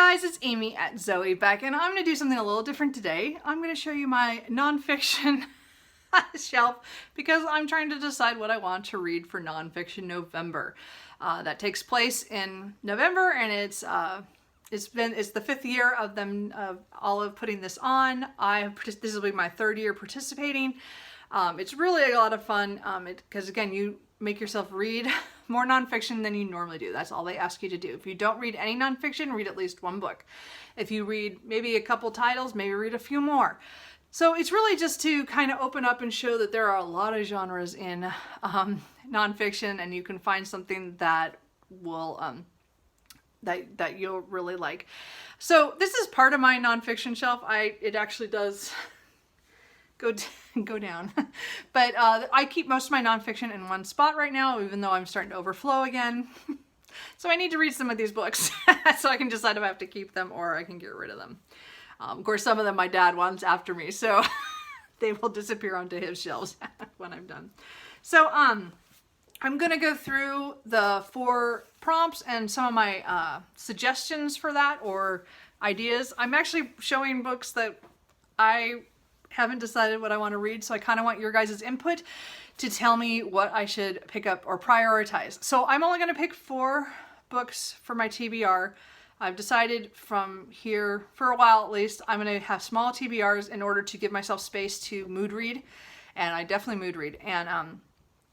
guys, it's Amy at Zoe back, and I'm going to do something a little different today. I'm going to show you my nonfiction shelf because I'm trying to decide what I want to read for Nonfiction November. That takes place in November, and it's the 5th year of them Olive putting this on. This will be my 3rd year participating. It's really a lot of fun because again, you make yourself read more nonfiction than you normally do. That's all they ask you to do. If you don't read any nonfiction, read at least 1 book. If you read maybe a couple titles, maybe read a few more. So it's really just to kind of open up and show that there are a lot of genres in nonfiction, and you can find something that will that you'll really like. So this is part of my nonfiction shelf. It actually does go down. But I keep most of my nonfiction in one spot right now, even though I'm starting to overflow again. So I need to read some of these books so I can decide if I have to keep them or I can get rid of them. Of course, some of them my dad wants after me, so they will disappear onto his shelves when I'm done. So I'm gonna go through the 4 prompts and some of my suggestions for that or ideas. I'm actually showing books that I haven't decided what I want to read, so I kind of want your guys' input to tell me what I should pick up or prioritize. So I'm only going to pick 4 books for my TBR. I've decided from here, for a while at least, I'm going to have small TBRs in order to give myself space to mood read, and I definitely mood read. And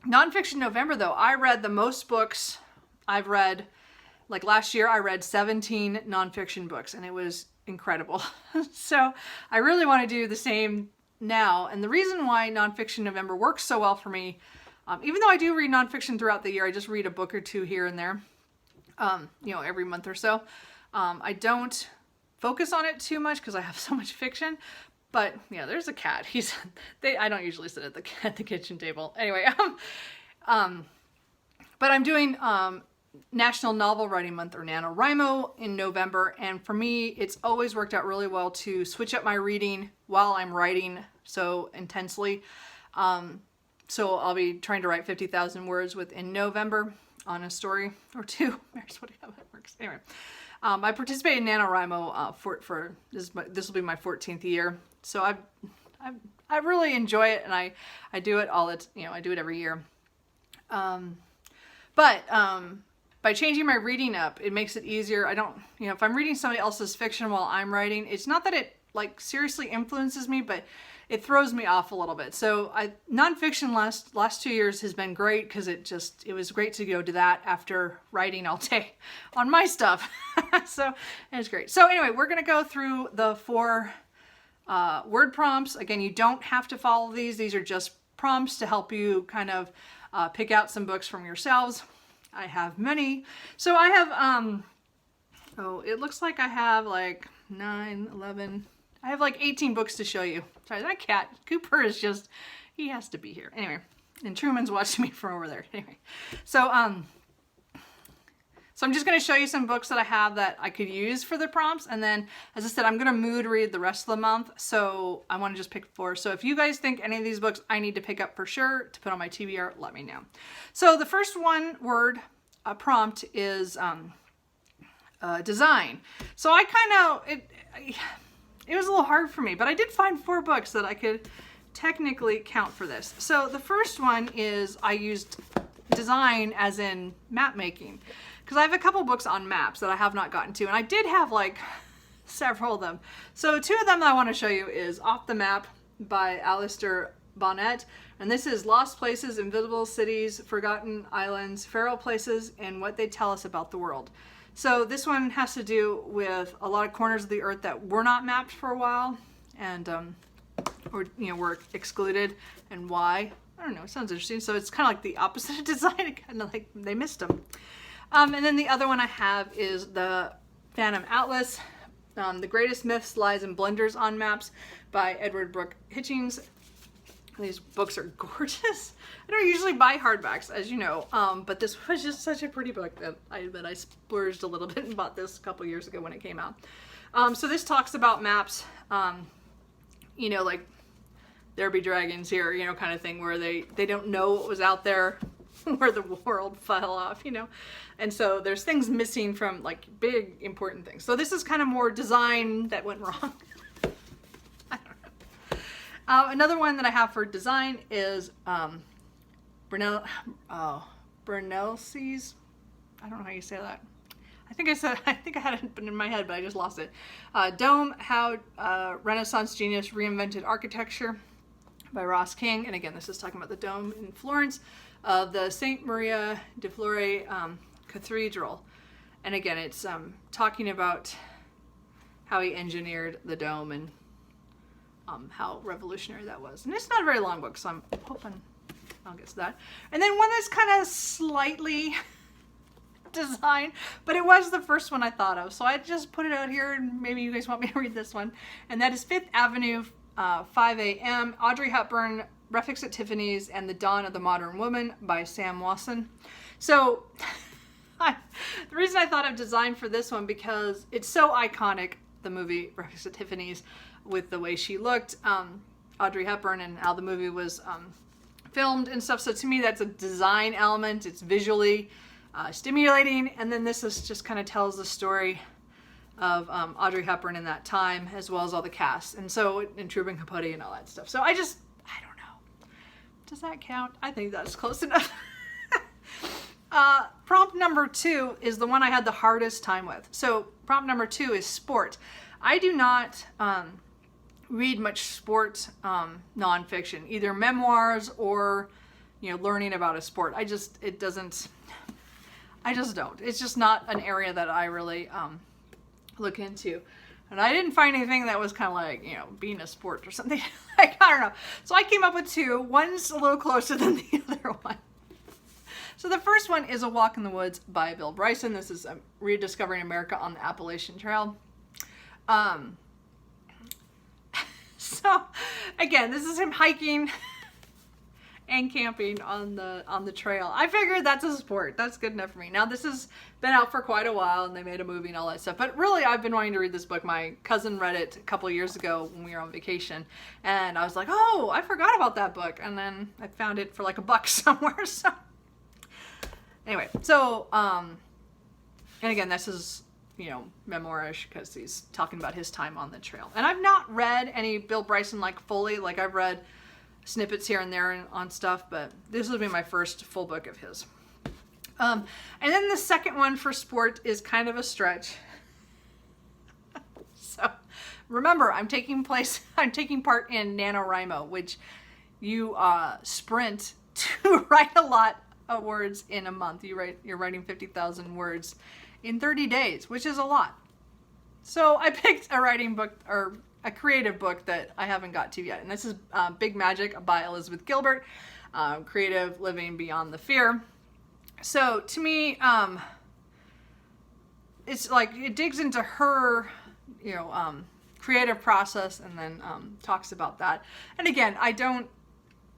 Nonfiction November, though, I read the most books I've read. Like last year, I read 17 nonfiction books, and it was incredible. So I really want to do the same now. And the reason why Nonfiction November works so well for me, even though I do read nonfiction throughout the year, I just read a book or 2 here and there, every month or so. I don't focus on it too much because I have so much fiction. But yeah, there's a cat. I don't usually sit at the kitchen table. Anyway, but I'm doing National Novel Writing Month, or NaNoWriMo, in November, and for me it's always worked out really well to switch up my reading while I'm writing so intensely. So I'll be trying to write 50,000 words within November on a story or 2. There's how that works. Anyway, I participated in NaNoWriMo for this will be my 14th year, so I really enjoy it, and I do it I do it every year. By changing my reading up, it makes it easier. I don't, if I'm reading somebody else's fiction while I'm writing, it's not that it seriously influences me, but it throws me off a little bit. So nonfiction last 2 years has been great because it was great to go to that after writing all day on my stuff. So it's great. So anyway, we're going to go through the 4 word prompts. Again, you don't have to follow these. These are just prompts to help you kind of pick out some books from yourselves. I have many. So I have, it looks like I have 9, 11, I have 18 books to show you. Sorry, that cat, Cooper is he has to be here. Anyway, and Truman's watching me from over there. Anyway, so I'm just going to show you some books that I have that I could use for the prompts. And then, as I said, I'm going to mood read the rest of the month. So I want to just pick 4. So if you guys think any of these books I need to pick up for sure to put on my TBR, let me know. So the first word prompt is design. So it was a little hard for me, but I did find 4 books that I could technically count for this. So the first one is I used design as in map making, because I have a couple books on maps that I have not gotten to, and I did have several of them. So 2 of them that I want to show you is Off the Map by Alistair Bonnet, and this is Lost Places, Invisible Cities, Forgotten Islands, Feral Places, and What They Tell Us About the World. So this one has to do with a lot of corners of the earth that were not mapped for a while, and were excluded, and why. I don't know, it sounds interesting. So it's kind of like the opposite of design, kind of like they missed them. And then the other one I have is the Phantom Atlas, The Greatest Myths, Lies, and Blunders on Maps by Edward Brooke Hitchings. These books are gorgeous. I don't usually buy hardbacks, as you know, but this was just such a pretty book that I splurged a little bit and bought this a couple years ago when it came out. So this talks about maps, there be dragons here, kind of thing, where they don't know what was out there where the world fell off, you know? And so there's things missing from like big important things. So this is kind of more design that went wrong. I don't know. Another one that I have for design is Brunellesi's. I don't know how you say that. I think I had it in my head, but I just lost it. Dome, How Renaissance Genius Reinvented Architecture by Ross King. And again, this is talking about the dome in Florence of the St. Maria de Flore Cathedral. And again, it's talking about how he engineered the dome and how revolutionary that was. And it's not a very long book, so I'm hoping I'll get to that. And then one that's kind of slightly design, but it was the first one I thought of, so I just put it out here and maybe you guys want me to read this one. And that is Fifth Avenue, 5 a.m. Audrey Hepburn, Breakfast at Tiffany's, and the Dawn of the Modern Woman by Sam Wasson. So the reason I thought of design for this one, because it's so iconic, the movie Breakfast at Tiffany's, with the way she looked, Audrey Hepburn, and how the movie was filmed and stuff. So to me, that's a design element. It's visually stimulating, and then this is just kind of tells the story of Audrey Hepburn in that time, as well as all the cast, and so, and Truman Capote and all that stuff. So I don't know. Does that count? I think that's close enough. Prompt number 2 is the one I had the hardest time with. So prompt number 2 is sport. I do not read much sport nonfiction, either memoirs or, you know, learning about a sport. I just don't. It's just not an area that I really look into. And I didn't find anything that was kind of like, you know, being a sport or something. Like, I don't know. So I came up with 2. One's a little closer than the other one. So the first one is A Walk in the Woods by Bill Bryson. This is Rediscovering America on the Appalachian Trail. So again, this is him hiking and camping on the trail. I figured that's a sport. That's good enough for me. Now this has been out for quite a while and they made a movie and all that stuff, but really I've been wanting to read this book. My cousin read it a couple years ago when we were on vacation, and I was like, oh, I forgot about that book, and then I found it for like $1 somewhere. So anyway, so and again, this is, you know, memoirish because he's talking about his time on the trail. And I've not read any Bill Bryson like fully. Like, I've read snippets here and there on stuff, but this will be my first full book of his. And then the second one for sport is kind of a stretch. So remember, I'm taking part in NaNoWriMo, which you sprint to write a lot of words in a month. You're writing 50,000 words in 30 days, which is a lot. So I picked a writing book, or a creative book, that I haven't got to yet. And this is Big Magic by Elizabeth Gilbert, Creative Living Beyond the Fear. So to me, it's like, it digs into her, you know, creative process, and then talks about that. And again, I don't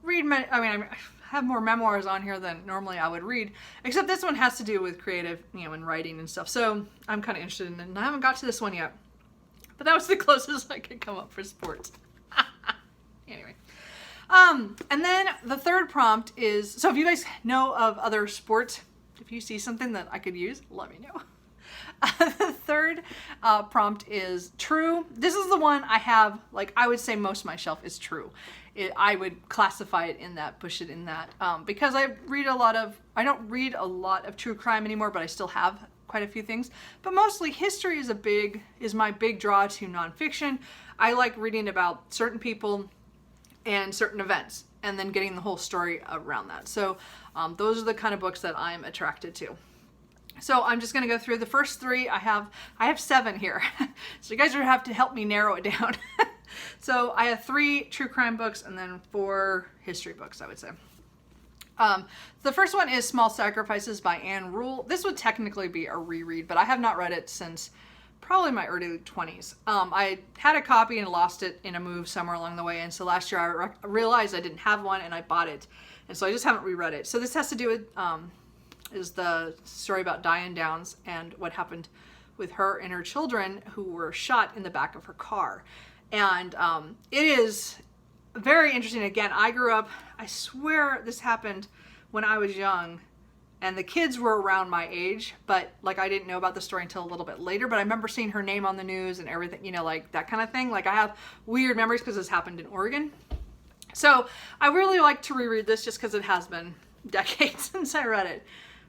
read many, I have more memoirs on here than normally I would read, except this one has to do with creative, you know, and writing and stuff. So I'm kind of interested in it, and I haven't got to this one yet, but that was the closest I could come up for sports. Anyway. And then the third prompt is, so if you guys know of other sports, if you see something that I could use, let me know. The third prompt is true. This is the one I have, like, I would say most of my shelf is true. I would classify it in that, push it in that, because I don't read a lot of true crime anymore, but I still have quite a few things. But mostly history is my big draw to nonfiction. I like reading about certain people and certain events, and then getting the whole story around that. So those are the kind of books that I'm attracted to. So I'm just going to go through the first 3. I have 7 here. So you guys are going to have to help me narrow it down. So I have 3 true crime books and then 4 history books, I would say. The first one is Small Sacrifices by Anne Rule. This would technically be a reread, but I have not read it since probably my early 20s. I had a copy and lost it in a move somewhere along the way, and so last year I realized I didn't have one, and I bought it, and so I just haven't reread it. So this has to do with is the story about Diane Downs and what happened with her and her children who were shot in the back of her car. And it is very interesting. Again, I grew up, I swear this happened when I was young, and the kids were around my age, but like I didn't know about the story until a little bit later, but I remember seeing her name on the news and everything, you know, like that kind of thing. Like I have weird memories because this happened in Oregon. So I really like to reread this just because it has been decades since I read it.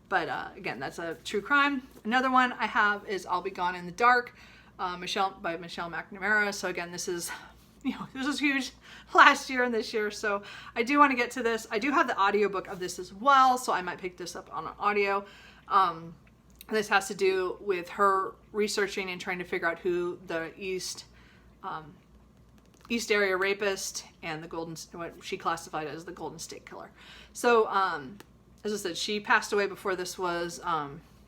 But again, that's a true crime. Another one I have is I'll Be Gone in the Dark, by Michelle McNamara. So again, this is, you know, this was huge last year and this year, so I do want to get to this. I do have the audiobook of this as well, so I might pick this up on an audio. This has to do with her researching and trying to figure out who the East Area rapist and what she classified as the Golden State Killer. So as I said, she passed away before this was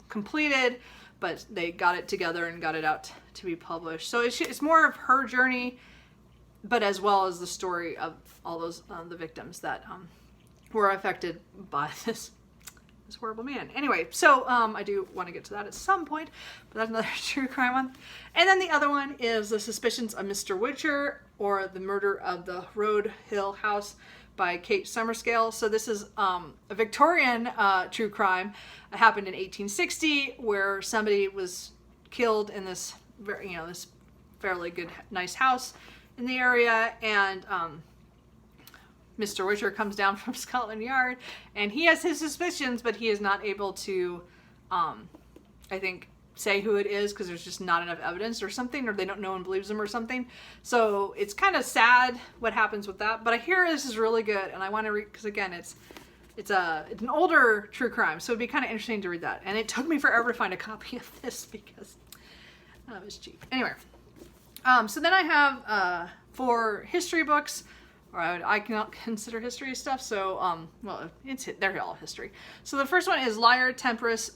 completed, but they got it together and got it out to be published. So it's more of her journey, but as well as the story of all those the victims that were affected by this horrible man. Anyway, so I do want to get to that at some point, but that's another true crime one. And then the other one is The Suspicions of Mr. Witcher, or The Murder of the Road Hill House by Kate Summerscale. So this is a Victorian true crime. It happened in 1860, where somebody was killed in this this fairly good, nice house in the area, and Mr. Witcher comes down from Scotland Yard, and he has his suspicions, but he is not able to, I think, say who it is because there's just not enough evidence or something, or no one believes him or something. So it's kind of sad what happens with that. But I hear this is really good, and I want to read because again, it's an older true crime, so it'd be kind of interesting to read that. And it took me forever to find a copy of this because it was cheap. Anyway. So then I have 4 history books, or I cannot consider history stuff, so, well, they're all history. So the first one is Liar, Temptress,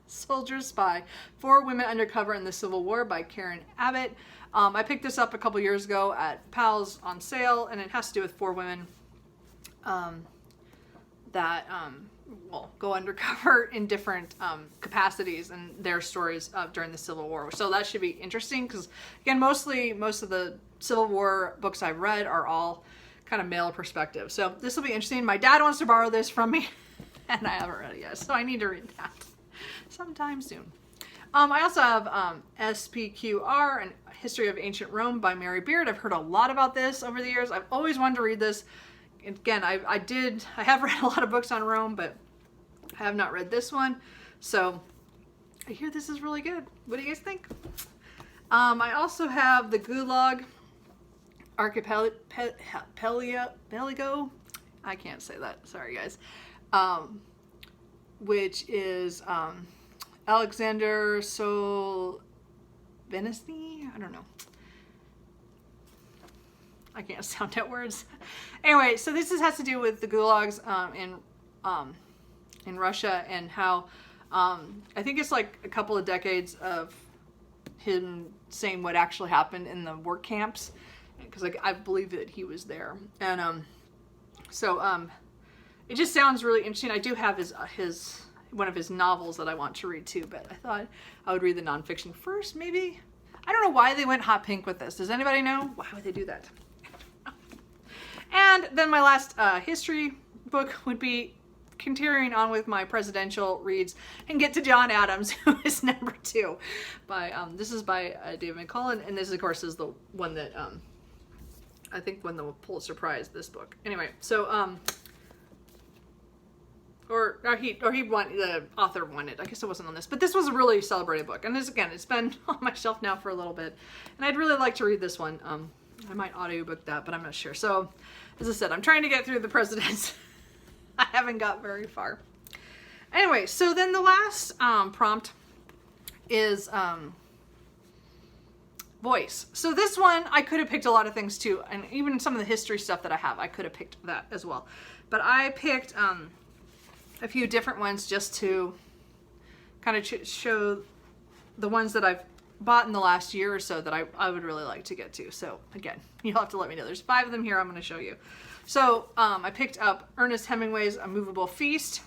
Soldier, Spy, 4 Women Undercover in the Civil War by Karen Abbott. I picked this up a couple years ago at Pal's on sale, and it has to do with 4 women that go undercover in different capacities and their stories during the Civil War. So that should be interesting because, again, most of the Civil War books I've read are all kind of male perspective. So this will be interesting. My dad wants to borrow this from me, and I haven't read it yet, so I need to read that sometime soon. I also have SPQR, and History of Ancient Rome by Mary Beard. I've heard a lot about this over the years. I've always wanted to read this. Again, I have read a lot of books on Rome, but I have not read this one. So I hear this is really good. What do you guys think? I also have the Gulag Archipelago. I can't say that. Sorry, guys. Which is Alexander Solzhenitsyn. I don't know. I can't sound out words. Anyway, so this has to do with the gulags in Russia, and how I think it's like a couple of decades of him saying what actually happened in the work camps, because I believe that he was there, and it just sounds really interesting. I do have his one of his novels that I want to read too, but I thought I would read the nonfiction first, maybe. I don't know why they went hot pink with this. Does anybody know? Why would they do that? And then my last history book would be continuing on with my presidential reads and get to John Adams, who is number 2. This is by David McCullough, and this, of course, is the one that I think won the Pulitzer Prize, this book. Anyway, so or he won, the author won it. I guess it wasn't on this, but this was a really celebrated book, and this, again, it's been on my shelf now for a little bit, and I'd really like to read this one. I might audiobook that, but I'm not sure. So, as I said, I'm trying to get through the presidents. I haven't got very far. Anyway, so then the last prompt is voice. So this one, I could have picked a lot of things too, and even some of the history stuff that I have, I could have picked that as well. But I picked a few different ones just to kind of show the ones that I've bought in the last year or so that I would really like to get to. So again, you'll have to let me know. There's 5 of them here I'm going to show you. So I picked up Ernest Hemingway's A Movable Feast.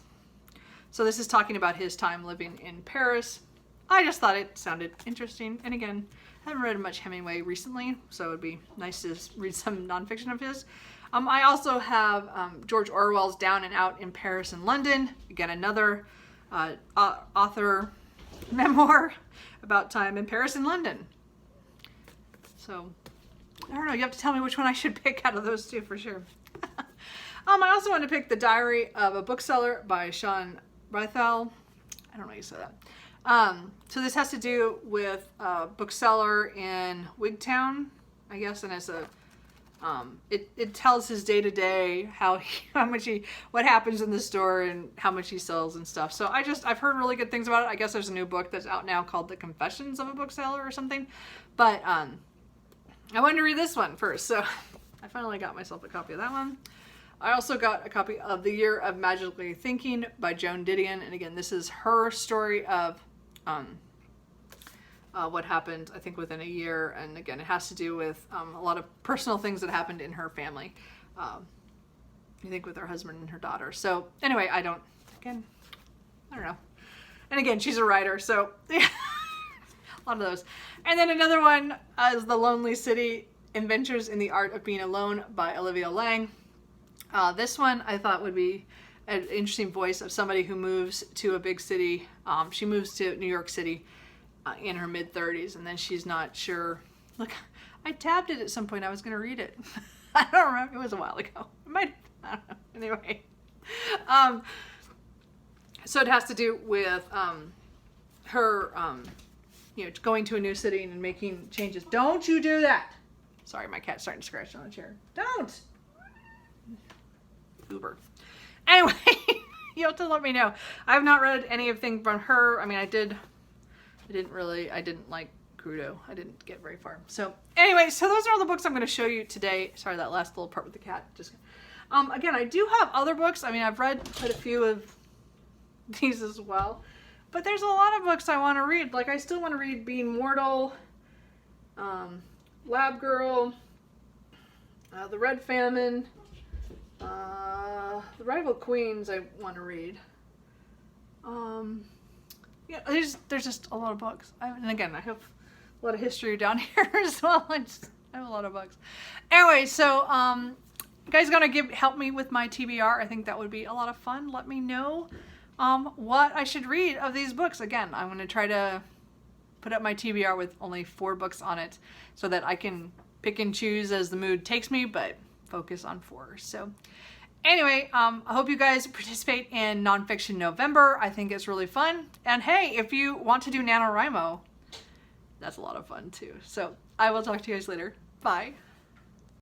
So this is talking about his time living in Paris. I just thought it sounded interesting. And again, I haven't read much Hemingway recently, so it'd be nice to read some nonfiction of his. I also have George Orwell's Down and Out in Paris and London. Again, another author memoir about time in Paris and London. So, I don't know, you have to tell me which one I should pick out of those two for sure. I also want to pick The Diary of a Bookseller by Sean Brythel. I don't know how you say that. So this has to do with a bookseller in Wigtown, I guess, and it's a it tells his day-to-day what happens in the store and how much he sells and stuff. So I've heard really good things about it. I guess there's a new book that's out now called The Confessions of a Bookseller or something. But I wanted to read this one first, so I finally got myself a copy of that one. I also got a copy of The Year of Magically Thinking by Joan Didion, and again, this is her story of what happened, I think, within a year, and again, it has to do with a lot of personal things that happened in her family, I think with her husband and her daughter. So anyway, I don't know. And again, she's a writer, so yeah, a lot of those. And then another one is The Lonely City, Adventures in the Art of Being Alone by Olivia Lang. This one I thought would be an interesting voice of somebody who moves to a big city. She moves to New York City in her mid-30s, and then she's not sure. Look, I tabbed it at some point. I was going to read it. I don't remember. It was a while ago. I don't know. Anyway. So it has to do with her, going to a new city and making changes. Don't you do that! Sorry, my cat's starting to scratch on the chair. Don't! Uber. Anyway, you have to let me know. I have not read anything from her. I mean, I didn't like Crudo. I didn't get very far. So anyway, so those are all the books I'm going to show you today. Sorry, that last little part with the cat. Again, I do have other books. I mean, I've read quite a few of these as well, but there's a lot of books I want to read. Like, I still want to read Being Mortal, Lab Girl, The Red Famine, The Rival Queens I want to read. Yeah, there's just a lot of books. And again, I have a lot of history down here as well. I have a lot of books. Anyway, so you guys gonna help me with my TBR? I think that would be a lot of fun. Let me know what I should read of these books. Again, I'm gonna try to put up my TBR with only 4 books on it so that I can pick and choose as the mood takes me, but focus on 4. So anyway, I hope you guys participate in Nonfiction November. I think it's really fun. And hey, if you want to do NaNoWriMo, that's a lot of fun too. So I will talk to you guys later. Bye.